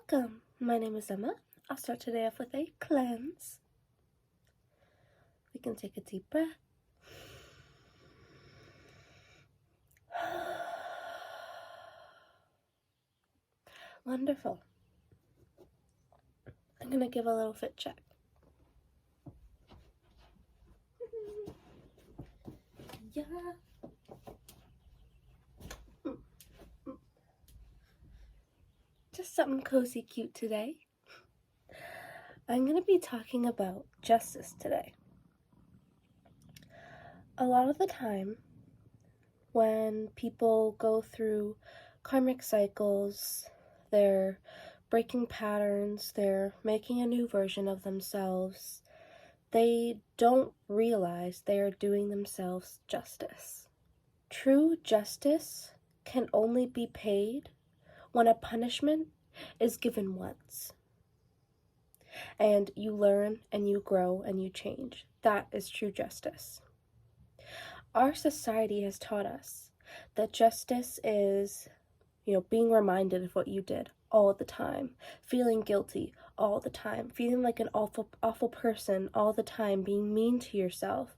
Welcome, my name is Emma. I'll start today off with a cleanse. We can take a deep breath. Wonderful. I'm going to give a little fit check. Yeah. Just something cozy cute today. I'm going to be talking about justice today. A lot of the time, when people go through karmic cycles, they're breaking patterns, they're making a new version of themselves, they don't realize they are doing themselves justice. True justice can only be paid when a punishment is given once. And you learn and you grow and you change. That is true justice. Our society has taught us that justice is, being reminded of what you did all the time, feeling guilty all the time, feeling like an awful person all the time, being mean to yourself.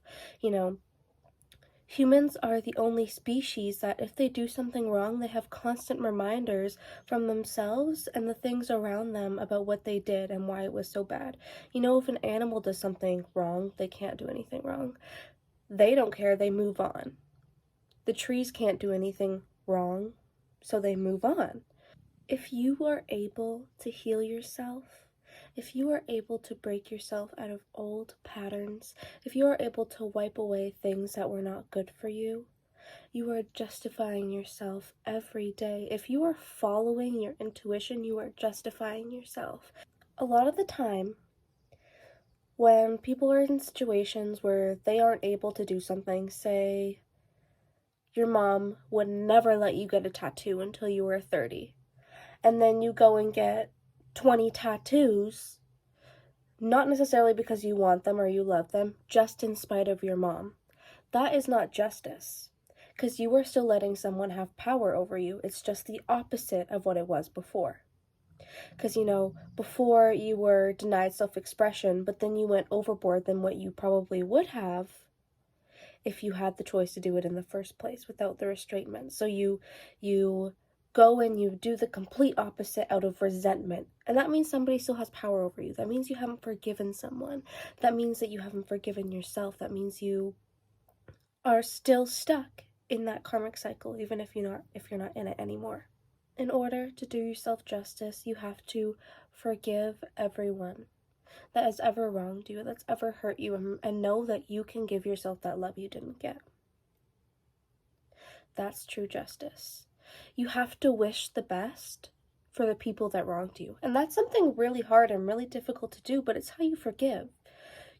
Humans are the only species that if they do something wrong, they have constant reminders from themselves and the things around them about what they did and why it was so bad. If an animal does something wrong, they can't do anything wrong. They don't care, they move on. The trees can't do anything wrong, so they move on. If you are able to heal yourself, if you are able to break yourself out of old patterns, if you are able to wipe away things that were not good for you, you are justifying yourself every day. If you are following your intuition, you are justifying yourself. A lot of the time, when people are in situations where they aren't able to do something, say your mom would never let you get a tattoo until you were 30, and then you go and get 20 tattoos, not necessarily because you want them or you love them, just in spite of your mom. That is not justice, because you are still letting someone have power over you. It's just the opposite of what it was before. Because, before you were denied self-expression, but then you went overboard than what you probably would have if you had the choice to do it in the first place without the restrainment. So you go and you do the complete opposite out of resentment. And that means somebody still has power over you. That means you haven't forgiven someone. That means that you haven't forgiven yourself. That means you are still stuck in that karmic cycle, even if you're not in it anymore. In order to do yourself justice, you have to forgive everyone that has ever wronged you, that's ever hurt you, and know that you can give yourself that love you didn't get. That's true justice. You have to wish the best for the people that wronged you. And that's something really hard and really difficult to do, but it's how you forgive.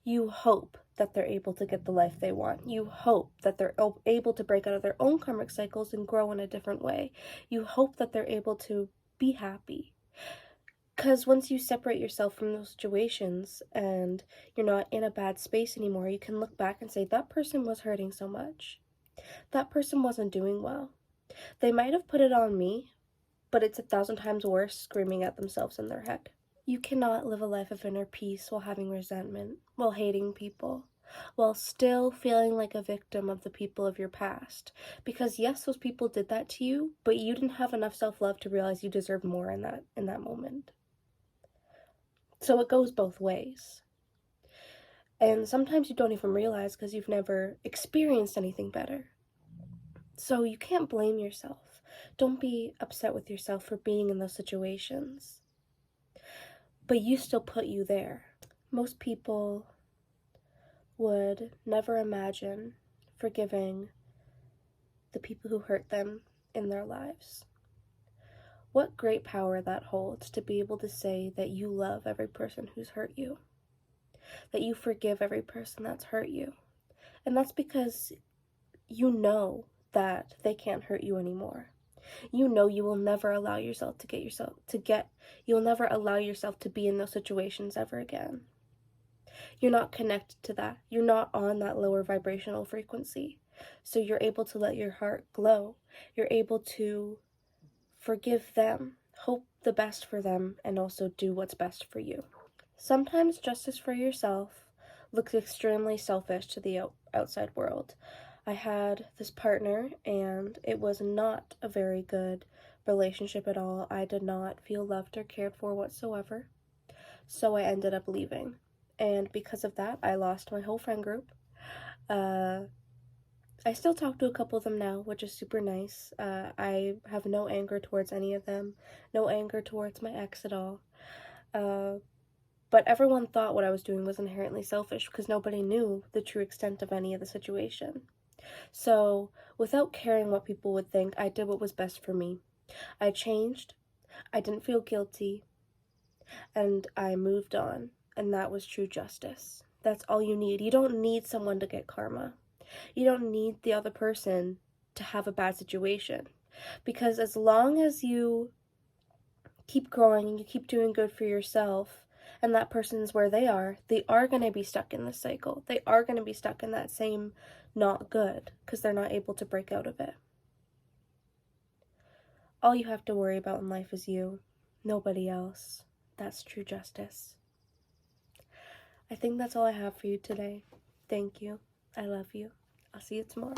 You hope that they're able to get the life they want. You hope that they're able to break out of their own karmic cycles and grow in a different way. You hope that they're able to be happy. Because once you separate yourself from those situations and you're not in a bad space anymore, you can look back and say, that person was hurting so much. That person wasn't doing well. They might have put it on me, but it's 1,000 times worse screaming at themselves in their head. You cannot live a life of inner peace while having resentment, while hating people, while still feeling like a victim of the people of your past. Because yes, those people did that to you, but you didn't have enough self-love to realize you deserve more in that moment. So it goes both ways. And sometimes you don't even realize because you've never experienced anything better. So you can't blame yourself. Don't be upset with yourself for being in those situations. But you still put you there. Most people would never imagine forgiving the people who hurt them in their lives. What great power that holds to be able to say that you love every person who's hurt you, that you forgive every person that's hurt you. And that's because you know that they can't hurt you anymore. You know you will never allow yourself you'll never allow yourself to be in those situations ever again. You're not connected to that. You're not on that lower vibrational frequency. So you're able to let your heart glow. You're able to forgive them. the best for them and also do what's best for you. Sometimes justice for yourself looks extremely selfish to the outside world. I had this partner, and it was not a very good relationship at all. I did not feel loved or cared for whatsoever, so I ended up leaving. And because of that, I lost my whole friend group. Uh, I still talk to a couple of them now, which is super nice. I have no anger towards any of them, no anger towards my ex at all. Uh, but everyone thought what I was doing was inherently selfish because nobody knew the true extent of any of the situation. So, without caring what people would think, I did what was best for me. I changed, I didn't feel guilty, and I moved on. And that was true justice. That's all you need. You don't need someone to get karma. You don't need the other person to have a bad situation. Because as long as you keep growing and you keep doing good for yourself, and that person's where they are going to be stuck in this cycle. They are going to be stuck in that same not good because they're not able to break out of it. All you have to worry about in life is you, nobody else. That's true justice. I think that's all I have for you today. Thank you. I love you. I'll see you tomorrow.